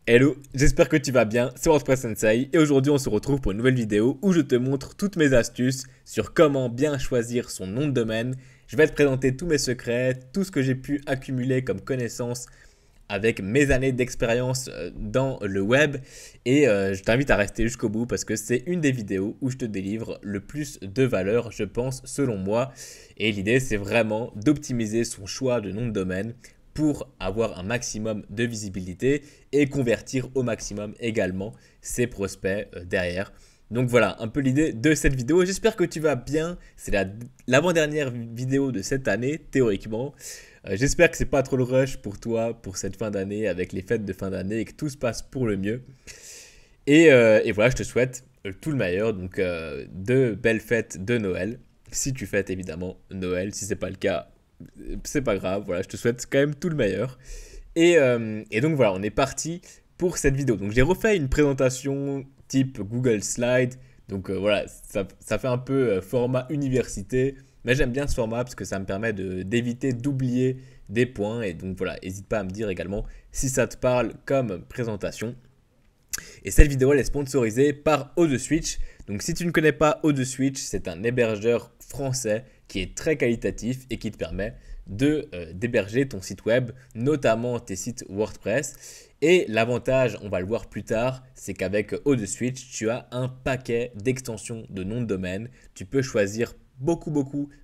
Hello, j'espère que tu vas bien, c'est WordPress Sensei et aujourd'hui on se retrouve pour une nouvelle vidéo où je te montre toutes mes astuces sur comment bien choisir son nom de domaine. Je vais te présenter tous mes secrets, tout ce que j'ai pu accumuler comme connaissances avec mes années d'expérience dans le web et je t'invite à rester jusqu'au bout parce que c'est une des vidéos où je te délivre le plus de valeur, je pense, selon moi. Et l'idée, c'est vraiment d'optimiser son choix de nom de domaine pour avoir un maximum de visibilité et convertir au maximum également ses prospects derrière. Donc voilà, un peu l'idée de cette vidéo. J'espère que tu vas bien. C'est l'avant-dernière vidéo de cette année, théoriquement. J'espère que c'est pas trop le rush pour toi pour cette fin d'année avec les fêtes de fin d'année et que tout se passe pour le mieux. Et voilà, je te souhaite tout le meilleur. Donc de belles fêtes de Noël. Si tu fêtes évidemment Noël, si c'est pas le cas, c'est pas grave. Voilà, je te souhaite quand même tout le meilleur. Et donc voilà, on est parti pour cette vidéo. Donc j'ai refait une présentation type Google Slide. Donc voilà, ça fait un peu format université. Mais j'aime bien ce format parce que ça me permet d'éviter d'oublier des points. Et donc voilà, n'hésite pas à me dire également si ça te parle comme présentation. Et cette vidéo elle est sponsorisée par ODeSwitch. Donc si tu ne connais pas ODeSwitch, c'est un hébergeur français qui est très qualitatif et qui te permet d'héberger ton site web, notamment tes sites WordPress. Et l'avantage, on va le voir plus tard, c'est qu'avec ODeSwitch, tu as un paquet d'extensions de noms de domaine. Tu peux choisir beaucoup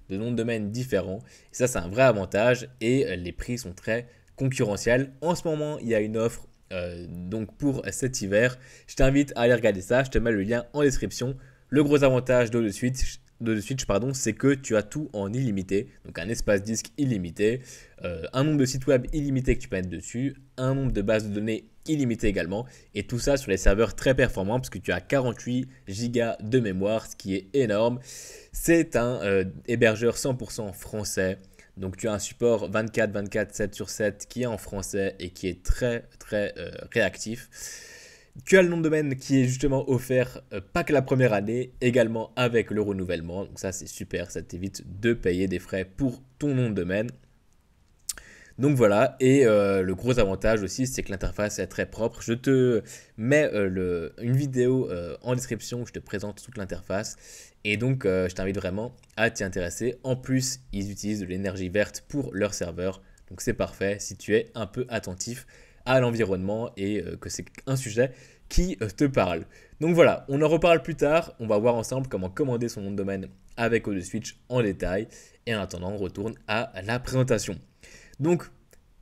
de noms de domaine différents. Et ça, c'est un vrai avantage et les prix sont très concurrentiels. En ce moment, il y a une offre donc pour cet hiver. Je t'invite à aller regarder ça. Je te mets le lien en description. Le gros avantage de Switch, pardon, c'est que tu as tout en illimité, donc un espace disque illimité, un nombre de sites web illimité que tu peux mettre dessus, un nombre de bases de données illimité également, et tout ça sur les serveurs très performants parce que tu as 48 Go de mémoire, ce qui est énorme. C'est un hébergeur 100% français, donc tu as un support 24/24, 7 sur 7 qui est en français et qui est très réactif. Tu as le nom de domaine qui est justement offert, pas que la première année, également avec le renouvellement. Donc ça c'est super, ça t'évite de payer des frais pour ton nom de domaine. Donc voilà, et le gros avantage aussi, c'est que l'interface est très propre. Je te mets une vidéo en description où je te présente toute l'interface. Et donc, je t'invite vraiment à t'y intéresser. En plus, ils utilisent de l'énergie verte pour leur serveur. Donc c'est parfait si tu es un peu attentif à l'environnement et que c'est un sujet qui te parle. Donc voilà, on en reparle plus tard. On va voir ensemble comment commander son nom de domaine avec ODeSwitch en détail. Et en attendant, on retourne à la présentation. Donc,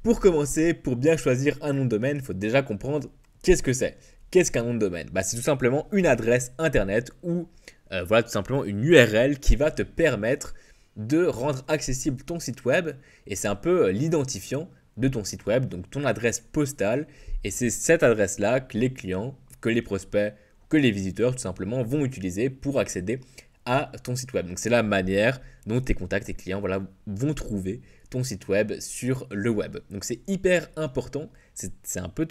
pour commencer, pour bien choisir un nom de domaine, il faut déjà comprendre qu'est-ce que c'est. Qu'est-ce qu'un nom de domaine? C'est tout simplement une adresse internet ou voilà, tout simplement une URL qui va te permettre de rendre accessible ton site web. Et c'est un peu l'identifiant de ton site web, donc ton adresse postale. Et c'est cette adresse-là que les clients, que les prospects, que les visiteurs tout simplement vont utiliser pour accéder à ton site web. Donc c'est la manière dont tes contacts et clients voilà, vont trouver ton site web sur le web. Donc c'est hyper important, c'est un peu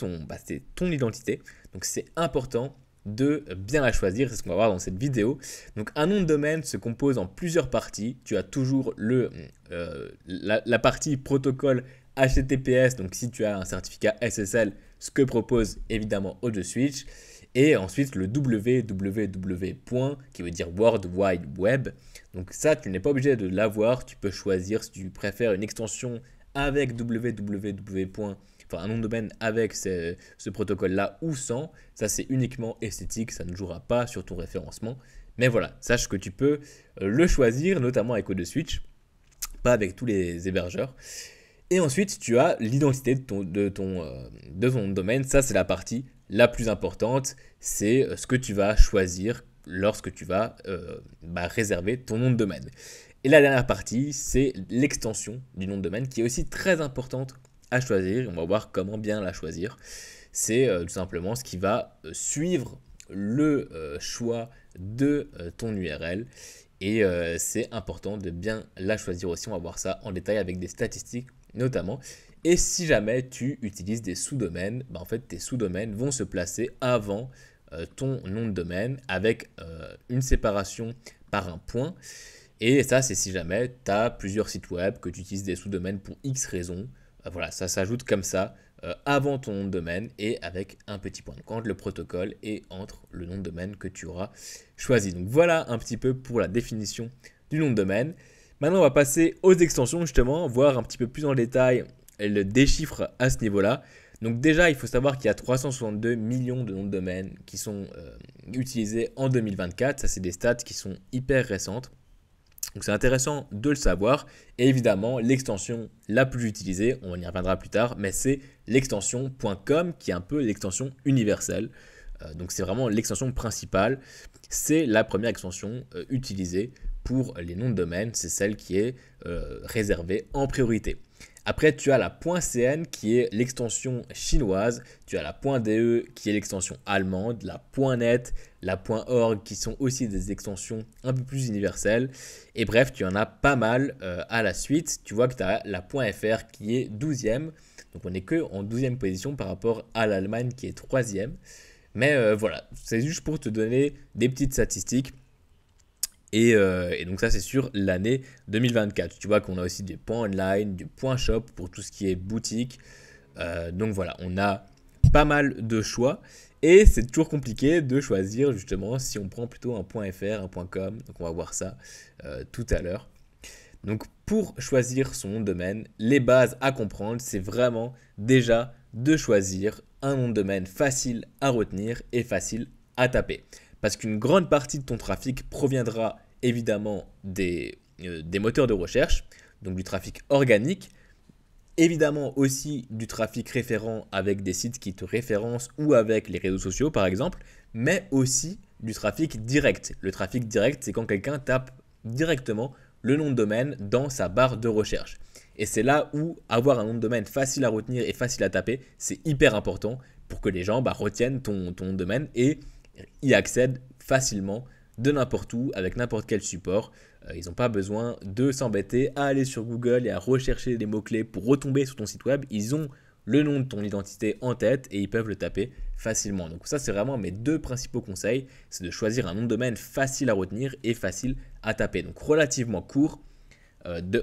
c'est ton identité. Donc c'est important de bien la choisir, c'est ce qu'on va voir dans cette vidéo. Donc un nom de domaine se compose en plusieurs parties. Tu as toujours la partie protocole HTTPS, donc si tu as un certificat SSL, ce que propose évidemment ODeSwitch. Et ensuite le www. Qui veut dire World Wide Web. Donc ça, tu n'es pas obligé de l'avoir. Tu peux choisir si tu préfères une extension avec www. Enfin un nom de domaine avec ce protocole-là ou sans. Ça, c'est uniquement esthétique. Ça ne jouera pas sur ton référencement. Mais voilà, sache que tu peux le choisir, notamment avec ODeSwitch, pas avec tous les hébergeurs. Et ensuite, tu as l'identité de ton domaine. Ça, c'est la partie la plus importante. C'est ce que tu vas choisir lorsque tu vas réserver ton nom de domaine. Et la dernière partie, c'est l'extension du nom de domaine qui est aussi très importante à choisir. On va voir comment bien la choisir. C'est tout simplement ce qui va suivre le choix de ton URL. Et c'est important de bien la choisir aussi. On va voir ça en détail avec des statistiques notamment. Et si jamais tu utilises des sous-domaines, en fait tes sous-domaines vont se placer avant ton nom de domaine avec une séparation par un point. Et ça, c'est si jamais tu as plusieurs sites web, que tu utilises des sous-domaines pour X raisons. Voilà, ça s'ajoute comme ça avant ton nom de domaine et avec un petit point. Donc entre le protocole et entre le nom de domaine que tu auras choisi. Donc voilà un petit peu pour la définition du nom de domaine. Maintenant, on va passer aux extensions justement, voir un petit peu plus en détail des chiffres à ce niveau-là. Donc déjà, il faut savoir qu'il y a 362 millions de noms de domaine qui sont utilisés en 2024. Ça, c'est des stats qui sont hyper récentes. Donc c'est intéressant de le savoir. Et évidemment, l'extension la plus utilisée, on y reviendra plus tard, mais c'est l'extension .com qui est un peu l'extension universelle. Donc c'est vraiment l'extension principale. C'est la première extension utilisée pour les noms de domaine. C'est celle qui est réservée en priorité. Après, tu as la .cn qui est l'extension chinoise, tu as la .de qui est l'extension allemande, la .net, la .org qui sont aussi des extensions un peu plus universelles. Et bref, tu en as pas mal à la suite. Tu vois que tu as la .fr qui est 12e. Donc on n'est que en 12e position par rapport à l'Allemagne qui est 3e. Mais voilà, c'est juste pour te donner des petites statistiques. Et donc ça c'est sur l'année 2024. Tu vois qu'on a aussi des points online, du point shop pour tout ce qui est boutique. Donc voilà, on a pas mal de choix. Et c'est toujours compliqué de choisir justement si on prend plutôt un .fr, un .com. Donc on va voir ça tout à l'heure. Donc pour choisir son nom de domaine, les bases à comprendre, c'est vraiment déjà de choisir un nom de domaine facile à retenir et facile à taper. Parce qu'une grande partie de ton trafic proviendra évidemment des moteurs de recherche, donc du trafic organique, évidemment aussi du trafic référent avec des sites qui te référencent ou avec les réseaux sociaux par exemple, mais aussi du trafic direct. Le trafic direct, c'est quand quelqu'un tape directement le nom de domaine dans sa barre de recherche. Et c'est là où avoir un nom de domaine facile à retenir et facile à taper, c'est hyper important pour que les gens retiennent ton nom de domaine et y accèdent facilement de n'importe où, avec n'importe quel support. Ils n'ont pas besoin de s'embêter à aller sur Google et à rechercher des mots-clés pour retomber sur ton site web. Ils ont le nom de ton identité en tête et ils peuvent le taper facilement. Donc ça, c'est vraiment mes deux principaux conseils. C'est de choisir un nom de domaine facile à retenir et facile à taper. Donc relativement court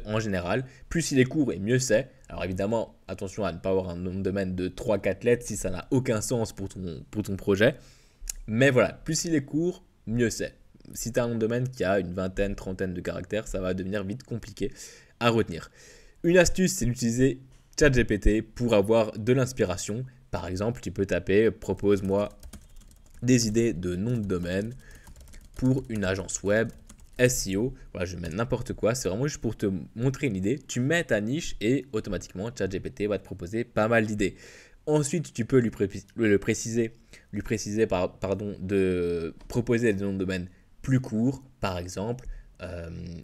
en général. Plus il est court et mieux c'est. Alors évidemment, attention à ne pas avoir un nom de domaine de 3-4 lettres si ça n'a aucun sens pour ton projet. Mais voilà, plus il est court, mieux c'est. Si tu as un nom de domaine qui a une vingtaine, trentaine de caractères, ça va devenir vite compliqué à retenir. Une astuce, c'est d'utiliser ChatGPT pour avoir de l'inspiration. Par exemple, tu peux taper « Propose-moi des idées de nom de domaine pour une agence web SEO ». Voilà, je mets n'importe quoi, c'est vraiment juste pour te montrer une idée. Tu mets ta niche et automatiquement, ChatGPT va te proposer pas mal d'idées. Ensuite, tu peux lui préciser de proposer des noms de domaine plus courts, par exemple,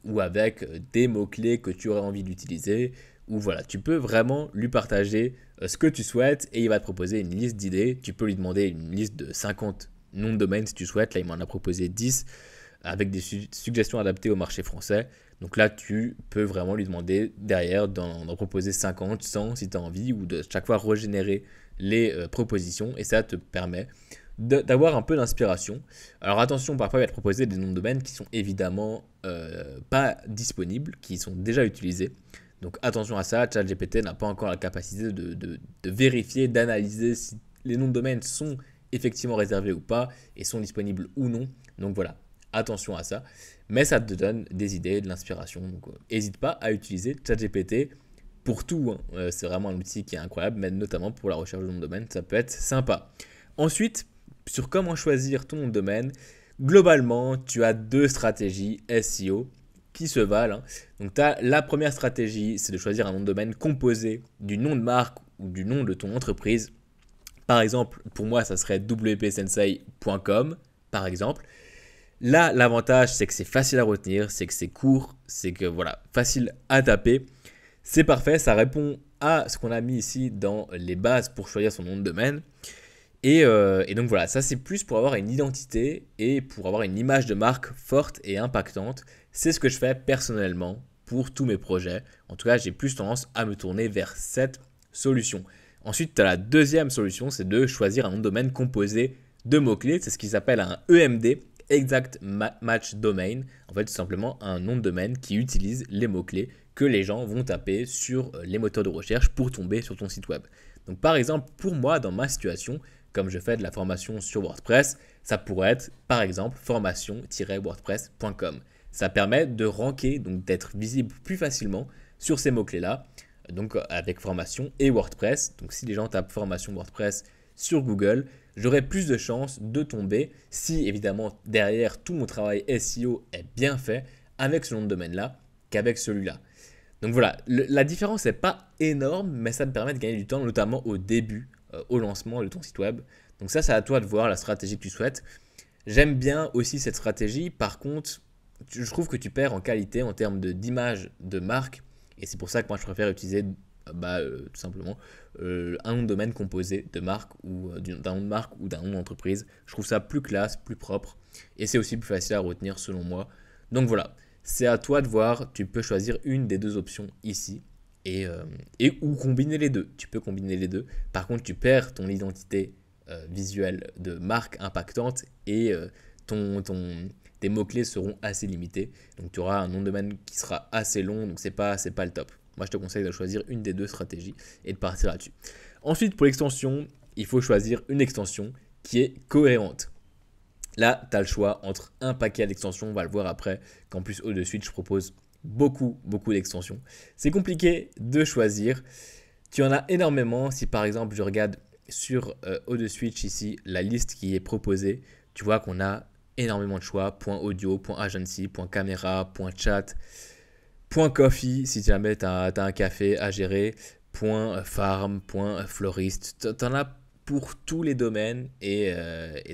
ou avec des mots-clés que tu aurais envie d'utiliser. Ou voilà, tu peux vraiment lui partager ce que tu souhaites et il va te proposer une liste d'idées. Tu peux lui demander une liste de 50 noms de domaine si tu souhaites. Là, il m'en a proposé 10 avec des suggestions adaptées au marché français. Donc là, tu peux vraiment lui demander derrière d'en proposer 50, 100 si tu as envie, ou de chaque fois régénérer les propositions. Et ça te permet d'avoir un peu d'inspiration. Alors attention, parfois il va te proposer des noms de domaine qui sont évidemment pas disponibles, qui sont déjà utilisés. Donc attention à ça, ChatGPT n'a pas encore la capacité de vérifier, d'analyser si les noms de domaine sont effectivement réservés ou pas, et sont disponibles ou non. Donc voilà, attention à ça. Mais ça te donne des idées, de l'inspiration. Donc n'hésite pas à utiliser ChatGPT pour tout. C'est vraiment un outil qui est incroyable, mais notamment pour la recherche de nom de domaine, ça peut être sympa. Ensuite, sur comment choisir ton nom de domaine, globalement, tu as deux stratégies SEO qui se valent. Donc, tu as la première stratégie, c'est de choisir un nom de domaine composé du nom de marque ou du nom de ton entreprise. Par exemple, pour moi, ça serait wpsensei.com, par exemple. Là, l'avantage, c'est que c'est facile à retenir, c'est que c'est court, c'est que voilà, facile à taper. C'est parfait, ça répond à ce qu'on a mis ici dans les bases pour choisir son nom de domaine. Et donc voilà, ça c'est plus pour avoir une identité et pour avoir une image de marque forte et impactante. C'est ce que je fais personnellement pour tous mes projets. En tout cas, j'ai plus tendance à me tourner vers cette solution. Ensuite, tu as la deuxième solution, c'est de choisir un nom de domaine composé de mots-clés. C'est ce qui s'appelle un EMD, Exact Match Domain. En fait, tout simplement un nom de domaine qui utilise les mots-clés que les gens vont taper sur les moteurs de recherche pour tomber sur ton site web. Donc par exemple, pour moi, dans ma situation, comme je fais de la formation sur WordPress, ça pourrait être par exemple formation-wordpress.com. Ça permet de ranker, donc d'être visible plus facilement sur ces mots-clés-là, donc avec formation et WordPress. Donc si les gens tapent formation WordPress sur Google, j'aurai plus de chances de tomber si évidemment derrière tout mon travail SEO est bien fait avec ce nom de domaine-là qu'avec celui-là. Donc voilà, la différence n'est pas énorme, mais ça te permet de gagner du temps, notamment au début, au lancement de ton site web. Donc ça, c'est à toi de voir la stratégie que tu souhaites. J'aime bien aussi cette stratégie. Par contre, je trouve que tu perds en qualité en termes d'image de marque. Et c'est pour ça que moi, je préfère utiliser tout simplement un nom de domaine composé de marque ou d'un nom de marque ou d'un nom d'entreprise. Je trouve ça plus classe, plus propre. Et c'est aussi plus facile à retenir selon moi. Donc voilà, c'est à toi de voir. Tu peux choisir une des deux options ici. Et ou combiner les deux. Tu peux combiner les deux. Par contre, tu perds ton identité visuelle de marque impactante et tes mots-clés seront assez limités. Donc, tu auras un nom de domaine qui sera assez long. Donc, c'est pas le top. Moi, je te conseille de choisir une des deux stratégies et de partir là-dessus. Ensuite, pour l'extension, il faut choisir une extension qui est cohérente. Là, tu as le choix entre un paquet d'extensions. On va le voir après qu'en plus, au-dessus, je propose beaucoup d'extensions. C'est compliqué de choisir. Tu en as énormément. Si par exemple, je regarde sur ODeSwitch ici, la liste qui est proposée, tu vois qu'on a énormément de choix. .audio, .agency, .caméra, .chat, .coffee, si jamais tu as un café à gérer, .farm, .floriste. Tu en as pour tous les domaines et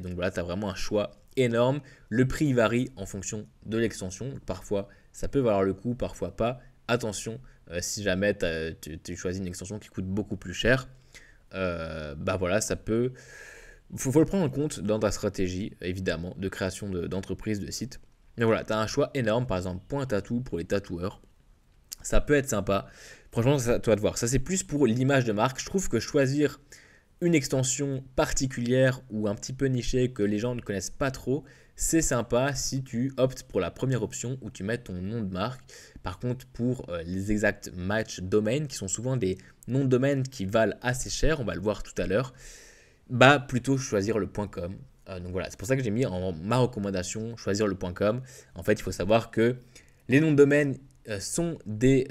donc voilà, tu as vraiment un choix énorme. Le prix varie en fonction de l'extension. Parfois, ça peut valoir le coup, parfois pas. Attention, si jamais tu choisis une extension qui coûte beaucoup plus cher, voilà, ça peut... Faut le prendre en compte dans ta stratégie, évidemment, de création d'entreprise, de site. Mais voilà, tu as un choix énorme, par exemple, .tattoo pour les tatoueurs. Ça peut être sympa. Franchement, c'est à toi de voir. Ça, c'est plus pour l'image de marque. Je trouve que choisir une extension particulière ou un petit peu nichée que les gens ne connaissent pas trop, c'est sympa si tu optes pour la première option où tu mets ton nom de marque. Par contre, pour les exact match domaine, qui sont souvent des noms de domaine qui valent assez cher, on va le voir tout à l'heure, plutôt choisir le .com. Donc voilà, c'est pour ça que j'ai mis en ma recommandation choisir le .com. En fait, il faut savoir que les noms de domaine sont des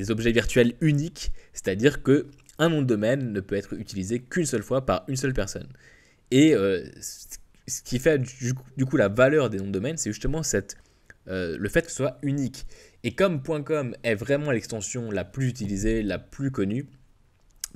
objets virtuels uniques, c'est-à-dire que un nom de domaine ne peut être utilisé qu'une seule fois par une seule personne. Et ce qui fait du coup la valeur des noms de domaine, c'est justement le fait que ce soit unique. Et comme .com est vraiment l'extension la plus utilisée, la plus connue,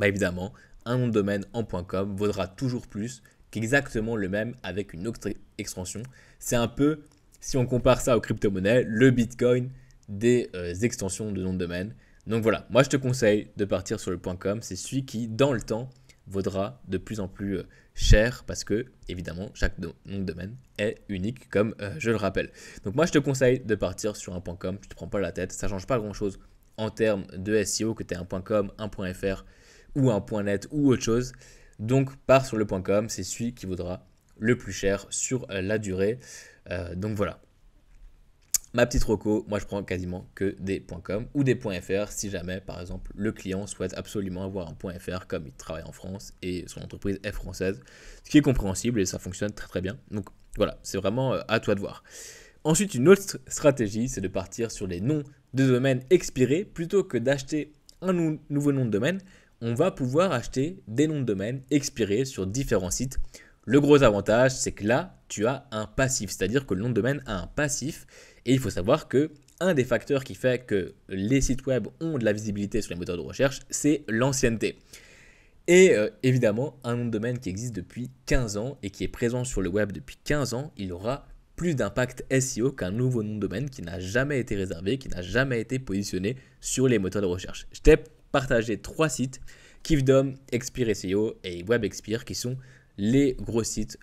évidemment, un nom de domaine en .com vaudra toujours plus qu'exactement le même avec une autre extension. C'est un peu, si on compare ça aux crypto-monnaies, le Bitcoin des extensions de nom de domaine. Donc voilà, moi je te conseille de partir sur le .com, c'est celui qui, dans le temps, vaudra de plus en plus cher parce que, évidemment, chaque nom de domaine est unique, comme je le rappelle. Donc moi je te conseille de partir sur un .com, tu ne te prends pas la tête, ça ne change pas grand-chose en termes de SEO que tu aies un .com, un .fr ou un .net ou autre chose. Donc pars sur le .com, c'est celui qui vaudra le plus cher sur la durée. Donc voilà. Ma petite reco, moi je prends quasiment que des .com ou des .fr si jamais par exemple le client souhaite absolument avoir un .fr comme il travaille en France et son entreprise est française, ce qui est compréhensible et ça fonctionne très très bien. Donc voilà, c'est vraiment à toi de voir. Ensuite, une autre stratégie, c'est de partir sur les noms de domaine expirés plutôt que d'acheter un nouveau nom de domaine. On va pouvoir acheter des noms de domaine expirés sur différents sites. Le gros avantage, c'est que là, tu as un passif, c'est-à-dire que le nom de domaine a un passif. Et il faut savoir que un des facteurs qui fait que les sites web ont de la visibilité sur les moteurs de recherche, c'est l'ancienneté. Et évidemment, un nom de domaine qui existe depuis 15 ans et qui est présent sur le web depuis 15 ans, il aura plus d'impact SEO qu'un nouveau nom de domaine qui n'a jamais été réservé, qui n'a jamais été positionné sur les moteurs de recherche. Je t'ai partagé 3 sites, Kifdom, Expire SEO et WebExpire, qui sont les gros sites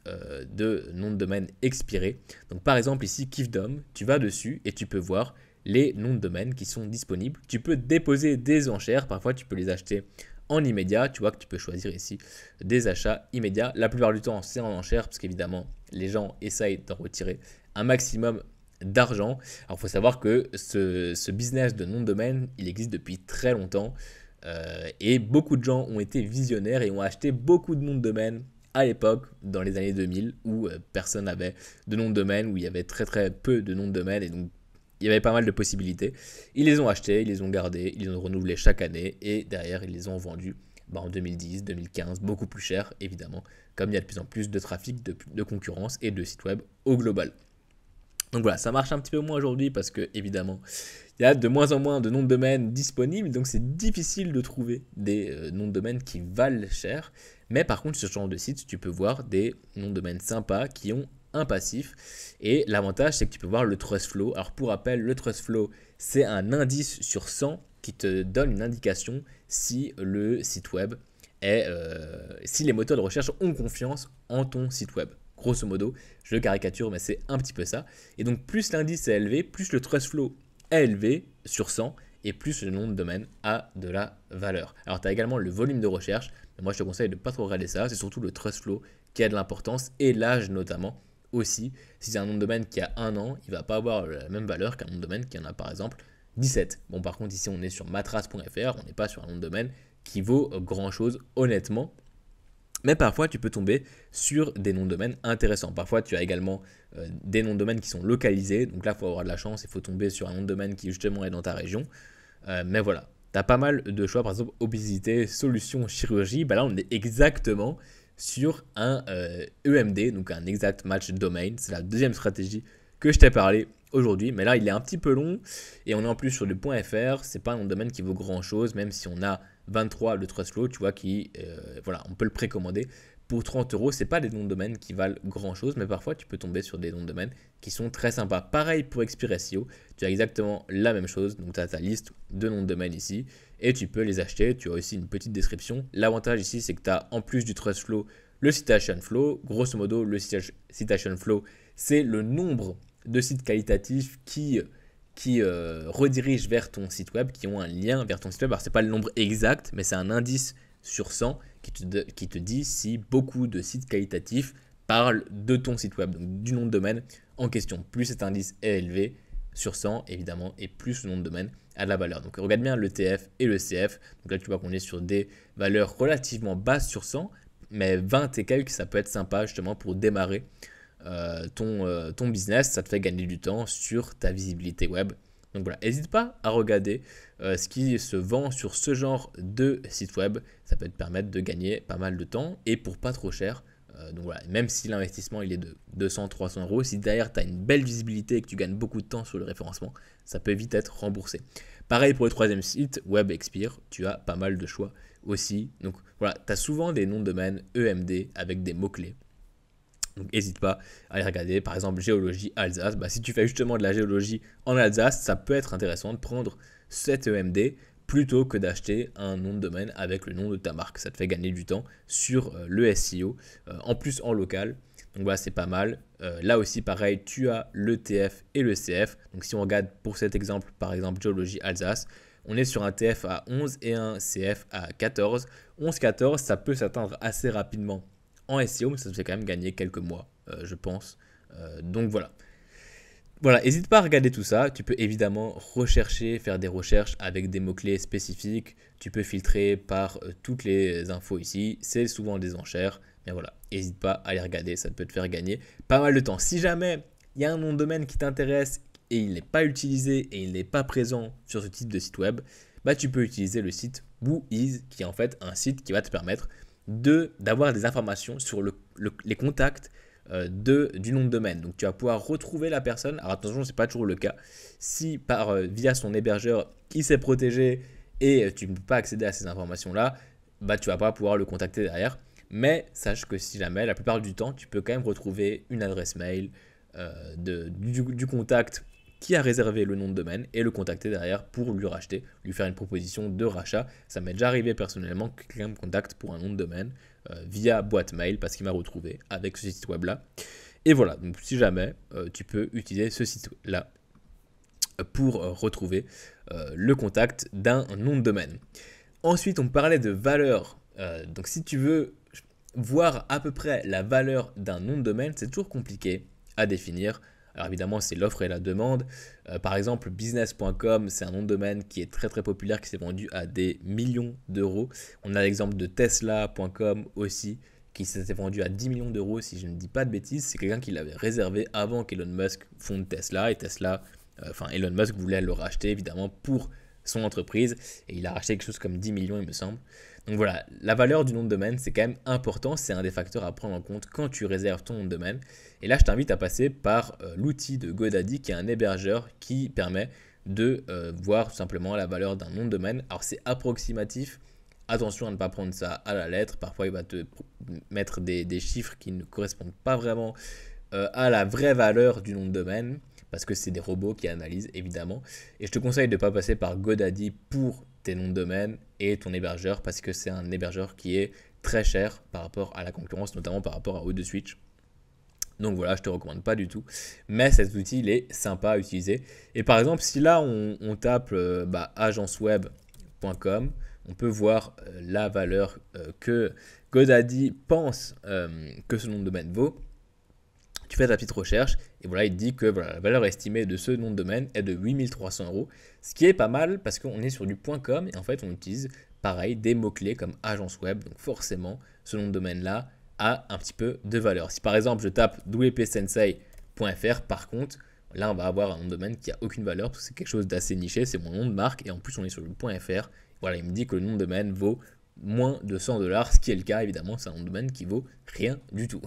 de noms de domaine expirés. Donc par exemple ici Kifdom, tu vas dessus et tu peux voir les noms de domaine qui sont disponibles. Tu peux déposer des enchères, parfois tu peux les acheter en immédiat. Tu vois que tu peux choisir ici des achats immédiats. La plupart du temps c'est en enchères parce qu'évidemment les gens essayent d'en retirer un maximum d'argent. Alors il faut savoir que ce business de nom de domaine, il existe depuis très longtemps. Et beaucoup de gens ont été visionnaires et ont acheté beaucoup de noms de domaine à l'époque, dans les années 2000, où personne n'avait de nom de domaine, où il y avait très très peu de noms de domaine, et donc il y avait pas mal de possibilités. Ils les ont achetés, ils les ont gardés, ils les ont renouvelés chaque année, et derrière ils les ont vendus en 2010, 2015, beaucoup plus cher évidemment, comme il y a de plus en plus de trafic, de concurrence et de sites web au global. Donc voilà, ça marche un petit peu moins aujourd'hui parce que évidemment, il y a de moins en moins de noms de domaine disponibles, donc c'est difficile de trouver des noms de domaine qui valent cher. Mais par contre, sur ce genre de site, tu peux voir des noms de domaine sympas qui ont un passif. Et l'avantage, c'est que tu peux voir le trust flow. Alors pour rappel, le trust flow, c'est un indice sur 100 qui te donne une indication si le site web si les moteurs de recherche ont confiance en ton site web. Grosso modo, je le caricature, mais c'est un petit peu ça. Et donc, plus l'indice est élevé, plus le trust flow est élevé sur 100, et plus le nom de domaine a de la valeur. Alors, tu as également le volume de recherche, mais moi, je te conseille de ne pas trop regarder ça. C'est surtout le trust flow qui a de l'importance, et l'âge notamment aussi. Si c'est un nom de domaine qui a 1 an, il ne va pas avoir la même valeur qu'un nom de domaine qui en a par exemple 17. Bon, par contre, ici, on est sur matras.fr, on n'est pas sur un nom de domaine qui vaut grand-chose, honnêtement. Mais parfois, tu peux tomber sur des noms de domaine intéressants. Parfois, tu as également des noms de domaine qui sont localisés. Donc là, il faut avoir de la chance. Il faut tomber sur un nom de domaine qui justement est dans ta région. Mais voilà, tu as pas mal de choix. Par exemple, obésité, solution, chirurgie. Bah là, on est exactement sur un EMD, donc un Exact Match Domain. C'est la deuxième stratégie que je t'ai parlé aujourd'hui. Mais là, il est un petit peu long. Et on est en plus sur le .fr. C'est pas un nom de domaine qui vaut grand-chose, même si on a 23 le trust flow, tu vois, voilà, on peut le précommander pour 30 euros. C'est pas des noms de domaine qui valent grand chose, mais parfois tu peux tomber sur des noms de domaine qui sont très sympas. Pareil pour Expire SEO, tu as exactement la même chose. Donc tu as ta liste de noms de domaine ici et tu peux les acheter. Tu as aussi une petite description. L'avantage ici, c'est que tu as en plus du trust flow le citation flow. Grosso modo, le citation flow, c'est le nombre de sites qualitatifs qui redirigent vers ton site web, qui ont un lien vers ton site web. Alors, ce n'est pas le nombre exact, mais c'est un indice sur 100 qui te dit si beaucoup de sites qualitatifs parlent de ton site web, donc du nom de domaine en question. Plus cet indice est élevé sur 100, évidemment, et plus le nom de domaine a de la valeur. Donc, regarde bien le TF et le CF. Donc là, tu vois qu'on est sur des valeurs relativement basses sur 100, mais 20 et quelques, ça peut être sympa justement pour démarrer ton business. Ça te fait gagner du temps sur ta visibilité web. Donc voilà, n'hésite pas à regarder ce qui se vend sur ce genre de site web. Ça peut te permettre de gagner pas mal de temps et pour pas trop cher. Donc voilà, même si l'investissement il est de 200-300 euros, si derrière tu as une belle visibilité et que tu gagnes beaucoup de temps sur le référencement, ça peut vite être remboursé. Pareil pour le troisième site, WebExpire, tu as pas mal de choix aussi. Donc voilà, tu as souvent des noms de domaine EMD avec des mots-clés. Donc n'hésite pas à aller regarder, par exemple géologie Alsace. Bah, si tu fais justement de la géologie en Alsace, ça peut être intéressant de prendre cet EMD plutôt que d'acheter un nom de domaine avec le nom de ta marque. Ça te fait gagner du temps sur le SEO, en plus en local. Donc voilà, c'est pas mal. Là aussi, pareil, tu as le TF et le CF. Donc si on regarde pour cet exemple, par exemple géologie Alsace, on est sur un TF à 11 et un CF à 14. 11-14, ça peut s'atteindre assez rapidement en SEO, mais ça te fait quand même gagner quelques mois, je pense. Donc voilà. Voilà, n'hésite pas à regarder tout ça. Tu peux évidemment rechercher, faire des recherches avec des mots-clés spécifiques. Tu peux filtrer par toutes les infos ici. C'est souvent des enchères. Mais voilà, n'hésite pas à les regarder. Ça peut te faire gagner pas mal de temps. Si jamais il y a un nom de domaine qui t'intéresse et il n'est pas utilisé et il n'est pas présent sur ce type de site web, bah, tu peux utiliser le site Whois, qui est en fait un site qui va te permettre d'avoir des informations sur les contacts du nom de domaine. Donc tu vas pouvoir retrouver la personne. Alors attention, ce n'est pas toujours le cas. Si via son hébergeur, il s'est protégé et tu ne peux pas accéder à ces informations-là, bah, tu ne vas pas pouvoir le contacter derrière. Mais sache que si jamais, la plupart du temps, tu peux quand même retrouver une adresse mail du contact qui a réservé le nom de domaine et le contacter derrière pour lui racheter, lui faire une proposition de rachat. Ça m'est déjà arrivé personnellement que quelqu'un me contacte pour un nom de domaine via boîte mail parce qu'il m'a retrouvé avec ce site web là. Et voilà, donc si jamais tu peux utiliser ce site là pour retrouver le contact d'un nom de domaine. Ensuite, on parlait de valeur. Donc si tu veux voir à peu près la valeur d'un nom de domaine, c'est toujours compliqué à définir. Alors évidemment, c'est l'offre et la demande. Par exemple, business.com, c'est un nom de domaine qui est très très populaire, qui s'est vendu à des millions d'euros. On a l'exemple de tesla.com aussi, qui s'était vendu à 10 millions d'euros, si je ne dis pas de bêtises. C'est quelqu'un qui l'avait réservé avant qu'Elon Musk fonde Tesla. Et Tesla, Elon Musk voulait le racheter évidemment pour son entreprise. Et il a racheté quelque chose comme 10 millions, il me semble. Donc voilà, la valeur du nom de domaine, c'est quand même important. C'est un des facteurs à prendre en compte quand tu réserves ton nom de domaine. Et là, je t'invite à passer par l'outil de GoDaddy, qui est un hébergeur qui permet de voir tout simplement la valeur d'un nom de domaine. Alors, c'est approximatif. Attention à ne pas prendre ça à la lettre. Parfois, il va te mettre des chiffres qui ne correspondent pas vraiment à la vraie valeur du nom de domaine, parce que c'est des robots qui analysent évidemment. Et je te conseille de ne pas passer par GoDaddy pour tes noms de domaine et ton hébergeur, parce que c'est un hébergeur qui est très cher par rapport à la concurrence, notamment par rapport à O2Switch. Donc voilà, je te recommande pas du tout. Mais cet outil, il est sympa à utiliser. Et par exemple, si là, on tape agenceweb.com, on peut voir la valeur que GoDaddy pense que ce nom de domaine vaut. Tu fais ta petite recherche et voilà, il te dit que voilà, la valeur estimée de ce nom de domaine est de 8300 euros, ce qui est pas mal parce qu'on est sur du .com et en fait on utilise pareil des mots-clés comme agence web, donc forcément ce nom de domaine là a un petit peu de valeur. Si par exemple je tape wpsensei.fr, par contre là on va avoir un nom de domaine qui a aucune valeur parce que c'est quelque chose d'assez niché, c'est mon nom de marque et en plus on est sur le .fr. Voilà, il me dit que le nom de domaine vaut moins de 100 $, ce qui est le cas évidemment, c'est un nom de domaine qui vaut rien du tout.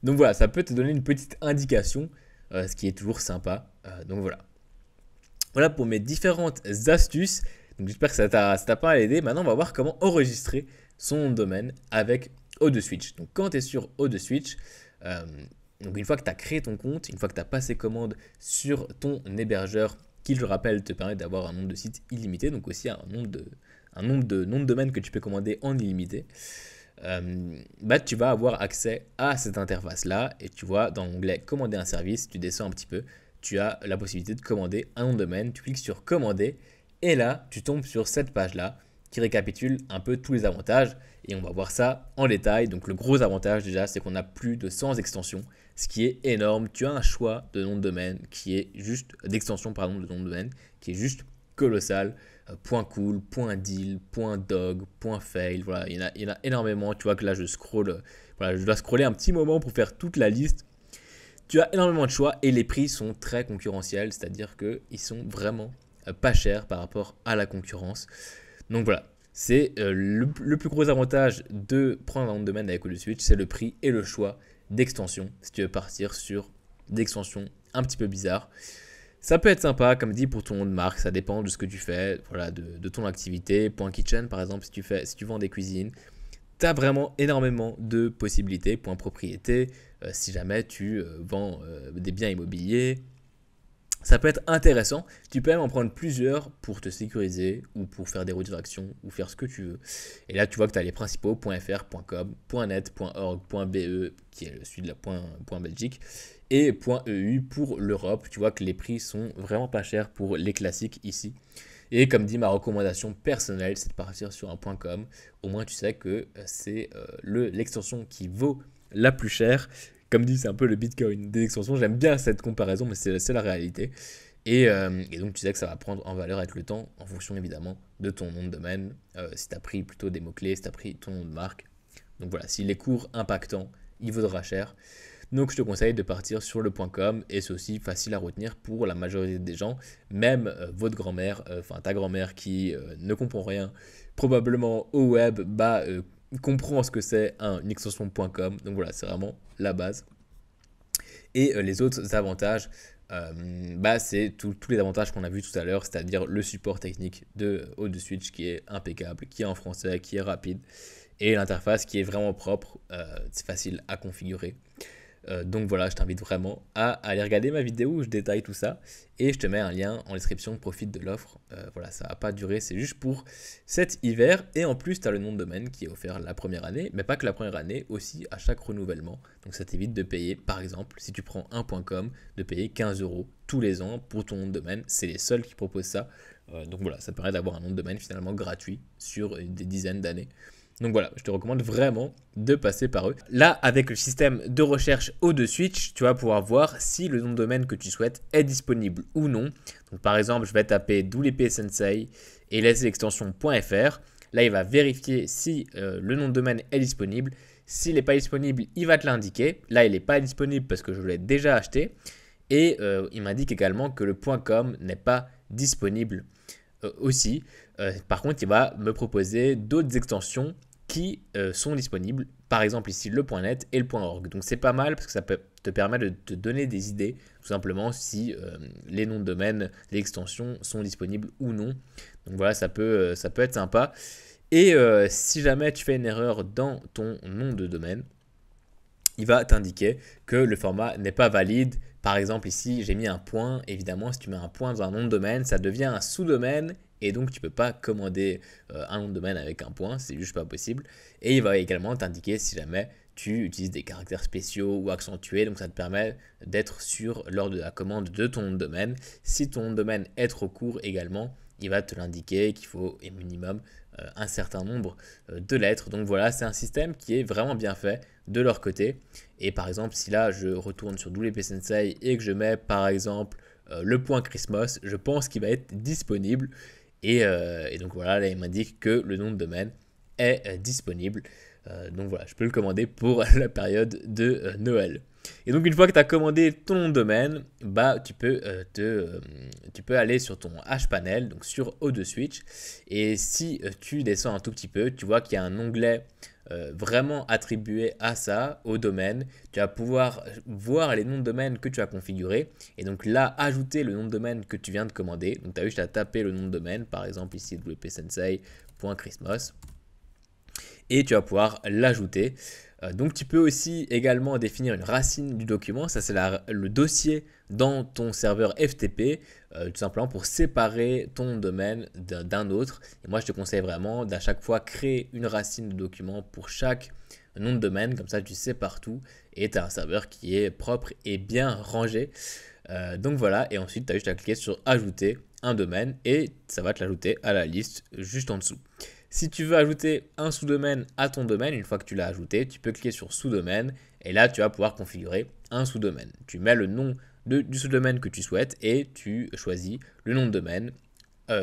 Donc voilà, ça peut te donner une petite indication, ce qui est toujours sympa. Donc voilà. Voilà pour mes différentes astuces. Donc j'espère que ça t'a pas aidé. Maintenant, on va voir comment enregistrer son nom de domaine avec O2Switch. Donc quand tu es sur O2Switch, donc une fois que tu as créé ton compte, une fois que tu as passé commande sur ton hébergeur, qui je rappelle te permet d'avoir un nombre de sites illimité, donc aussi un nombre de noms de domaine que tu peux commander en illimité. Tu vas avoir accès à cette interface là et tu vois dans l'onglet commander un service, tu descends un petit peu, tu as la possibilité de commander un nom de domaine, tu cliques sur commander et là tu tombes sur cette page là qui récapitule un peu tous les avantages et on va voir ça en détail. Donc le gros avantage déjà, c'est qu'on a plus de 100 extensions, ce qui est énorme. Tu as un choix de nom de domaine qui est juste d'extension de nom de domaine qui est juste colossal. .cool, .deal, .dog, .fail, voilà, il y en a énormément. Tu vois que là je scrolle, voilà, je dois scroller un petit moment pour faire toute la liste. Tu as énormément de choix et les prix sont très concurrentiels, c'est-à-dire qu'ils sont vraiment pas chers par rapport à la concurrence. Donc voilà, c'est le plus gros avantage de prendre un nom de domaine avec O2Switch, c'est le prix et le choix d'extension. Si tu veux partir sur des extensions un petit peu bizarres, ça peut être sympa, comme dit, pour ton nom de marque, ça dépend de ce que tu fais, voilà, de ton activité. Point Kitchen, par exemple, si tu vends des cuisines, tu as vraiment énormément de possibilités. Point Propriété, si jamais tu vends des biens immobiliers, ça peut être intéressant. Tu peux même en prendre plusieurs pour te sécuriser ou pour faire des redactions ou faire ce que tu veux. Et là, tu vois que tu as les principaux .fr, .com, .net, .org, .be, qui est celui de la .belgique, et .eu pour l'Europe. Tu vois que les prix sont vraiment pas chers pour les classiques ici. Et comme dit, ma recommandation personnelle, c'est de partir sur un .com. Au moins, tu sais que c'est l'extension qui vaut la plus chère. Comme dit, c'est un peu le Bitcoin des extensions. J'aime bien cette comparaison, mais c'est la réalité. Et donc, tu sais que ça va prendre en valeur avec le temps, en fonction évidemment de ton nom de domaine. Si tu as pris plutôt des mots-clés, si tu as pris ton nom de marque. Donc voilà, si les cours impactants, il vaudra cher. Donc, je te conseille de partir sur le .com et c'est aussi facile à retenir pour la majorité des gens. Même votre grand-mère, ta grand-mère qui ne comprend rien probablement au web, comprend ce que c'est une extension .com. Donc voilà, c'est vraiment la base. Et les autres avantages, c'est tous les avantages qu'on a vus tout à l'heure, c'est-à-dire le support technique de O2Switch qui est impeccable, qui est en français, qui est rapide, et l'interface qui est vraiment propre, c'est facile à configurer. Donc voilà, je t'invite vraiment à aller regarder ma vidéo où je détaille tout ça et je te mets un lien en description, profite de l'offre. Voilà, ça va pas durer, c'est juste pour cet hiver et en plus tu as le nom de domaine qui est offert la première année, mais pas que la première année, aussi à chaque renouvellement. Donc ça t'évite de payer, par exemple, si tu prends un .com, de payer 15 € tous les ans pour ton nom de domaine. C'est les seuls qui proposent ça. Donc voilà, ça te permet d'avoir un nom de domaine finalement gratuit sur des dizaines d'années. Donc voilà, je te recommande vraiment de passer par eux. Là, avec le système de recherche O2Switch, tu vas pouvoir voir si le nom de domaine que tu souhaites est disponible ou non. Donc par exemple, je vais taper WP Sensei et laisser l'extension .fr. Là, il va vérifier si le nom de domaine est disponible. S'il n'est pas disponible, il va te l'indiquer. Là, il n'est pas disponible parce que je l'ai déjà acheté. Et il m'indique également que le .com n'est pas disponible aussi. Par contre, il va me proposer d'autres extensions qui sont disponibles. Par exemple ici le .net et le .org. Donc c'est pas mal parce que ça peut te permettre de te donner des idées tout simplement si les noms de domaine, les extensions sont disponibles ou non. Donc voilà, ça peut être sympa. Et si jamais tu fais une erreur dans ton nom de domaine, il va t'indiquer que le format n'est pas valide. Par exemple ici j'ai mis un point. Évidemment si tu mets un point dans un nom de domaine, ça devient un sous-domaine. Et donc, tu ne peux pas commander un nom de domaine avec un point, c'est juste pas possible. Et il va également t'indiquer si jamais tu utilises des caractères spéciaux ou accentués. Donc, ça te permet d'être sûr lors de la commande de ton nom de domaine. Si ton nom de domaine est trop court également, il va te l'indiquer qu'il faut au minimum un certain nombre de lettres. Donc voilà, c'est un système qui est vraiment bien fait de leur côté. Et par exemple, si là, je retourne sur WP Sensei et que je mets par exemple le point Christmas, je pense qu'il va être disponible. Et donc voilà, là il m'indique que le nom de domaine est disponible. Donc voilà, je peux le commander pour la période de Noël. Et donc une fois que tu as commandé ton nom de domaine, bah, tu peux aller sur ton HPanel, donc sur O2Switch. Et si tu descends un tout petit peu, tu vois qu'il y a un onglet vraiment attribué à ça, au domaine. Tu vas pouvoir voir les noms de domaine que tu as configurés. Et donc là, ajouter le nom de domaine que tu viens de commander. Donc tu as juste à taper le nom de domaine, par exemple ici wpsensei.christmas. Et tu vas pouvoir l'ajouter. Donc tu peux aussi également définir une racine du document, ça c'est le dossier dans ton serveur FTP, tout simplement pour séparer ton domaine d'un autre. Et moi je te conseille vraiment d'à chaque fois créer une racine de document pour chaque nom de domaine, comme ça tu sais partout et tu as un serveur qui est propre et bien rangé. Donc voilà, et ensuite tu as juste à cliquer sur ajouter un domaine et ça va te l'ajouter à la liste juste en dessous. Si tu veux ajouter un sous-domaine à ton domaine, une fois que tu l'as ajouté, tu peux cliquer sur sous-domaine et là tu vas pouvoir configurer un sous-domaine. Tu mets le nom du sous-domaine que tu souhaites et tu choisis le nom de domaine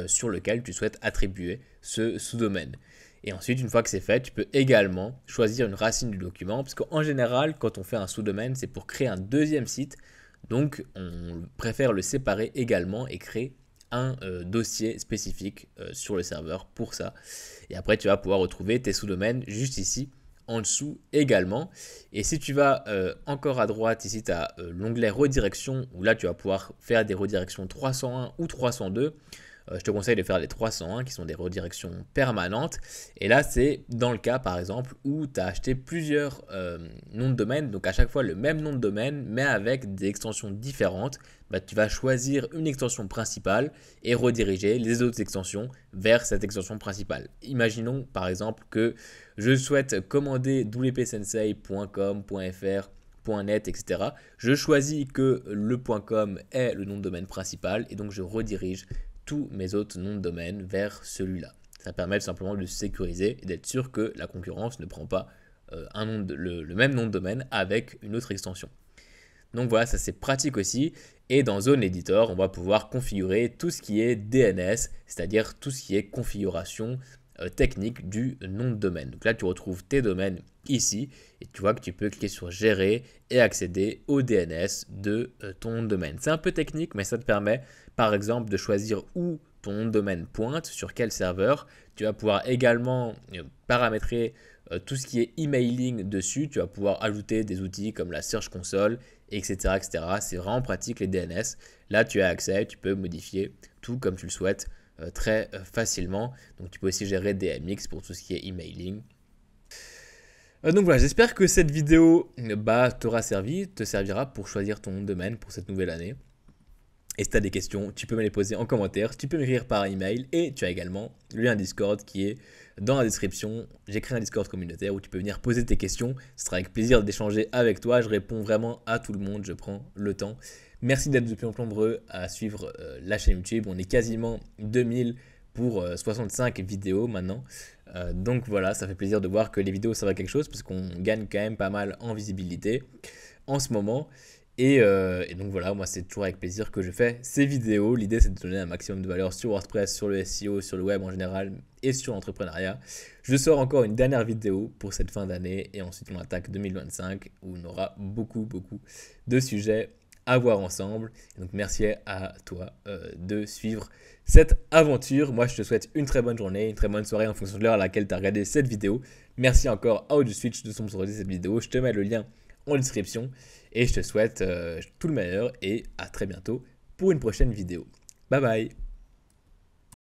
sur lequel tu souhaites attribuer ce sous-domaine. Et ensuite, une fois que c'est fait, tu peux également choisir une racine du document parce qu'en général, quand on fait un sous-domaine, c'est pour créer un deuxième site. Donc, on préfère le séparer également et créer un dossier spécifique sur le serveur pour ça. Et après, tu vas pouvoir retrouver tes sous-domaines juste ici, en dessous également. Et si tu vas encore à droite, ici, tu as l'onglet redirection, où là, tu vas pouvoir faire des redirections 301 ou 302. Je te conseille de faire les 301 qui sont des redirections permanentes. Et là, c'est dans le cas, par exemple, où tu as acheté plusieurs noms de domaine. Donc, à chaque fois, le même nom de domaine, mais avec des extensions différentes. Bah, tu vas choisir une extension principale et rediriger les autres extensions vers cette extension principale. Imaginons, par exemple, que je souhaite commander wpsensei.com, .fr, .net, etc. Je choisis que le .com est le nom de domaine principal et donc je redirige tous mes autres noms de domaine vers celui-là. Ça permet tout simplement de sécuriser et d'être sûr que la concurrence ne prend pas le même nom de domaine avec une autre extension. Donc voilà, ça c'est pratique aussi. Et dans Zone Editor, on va pouvoir configurer tout ce qui est DNS, c'est-à-dire tout ce qui est configuration technique du nom de domaine. Donc là, tu retrouves tes domaines ici et tu vois que tu peux cliquer sur gérer et accéder au DNS de ton nom de domaine. C'est un peu technique, mais ça te permet par exemple de choisir où ton nom de domaine pointe, sur quel serveur. Tu vas pouvoir également paramétrer tout ce qui est emailing dessus. Tu vas pouvoir ajouter des outils comme la Search Console, etc. etc. C'est vraiment pratique les DNS. Là, tu as accès, tu peux modifier tout comme tu le souhaites très facilement. Donc, tu peux aussi gérer DMX pour tout ce qui est emailing. Donc voilà, j'espère que cette vidéo t'aura servi, te servira pour choisir ton nom de domaine pour cette nouvelle année. Et si tu as des questions, tu peux me les poser en commentaire, tu peux m'écrire par email et tu as également le lien Discord qui est dans la description. J'ai créé un Discord communautaire où tu peux venir poser tes questions. Ce sera avec plaisir d'échanger avec toi. Je réponds vraiment à tout le monde, je prends le temps. Merci d'être de plus en plus nombreux à suivre la chaîne YouTube. On est quasiment 2000 pour 65 vidéos maintenant. Donc voilà, ça fait plaisir de voir que les vidéos servent à quelque chose parce qu'on gagne quand même pas mal en visibilité en ce moment. Et donc voilà, moi c'est toujours avec plaisir que je fais ces vidéos. L'idée c'est de donner un maximum de valeur sur WordPress, sur le SEO, sur le web en général et sur l'entrepreneuriat. Je sors encore une dernière vidéo pour cette fin d'année et ensuite on attaque 2025 où on aura beaucoup de sujets à voir ensemble. Et donc merci à toi de suivre cette aventure. Moi je te souhaite une très bonne journée, une très bonne soirée en fonction de l'heure à laquelle tu as regardé cette vidéo. Merci encore à AudioSwitch de sponsoriser cette vidéo. Je te mets le lien en description. Et je te souhaite tout le meilleur et à très bientôt pour une prochaine vidéo. Bye bye!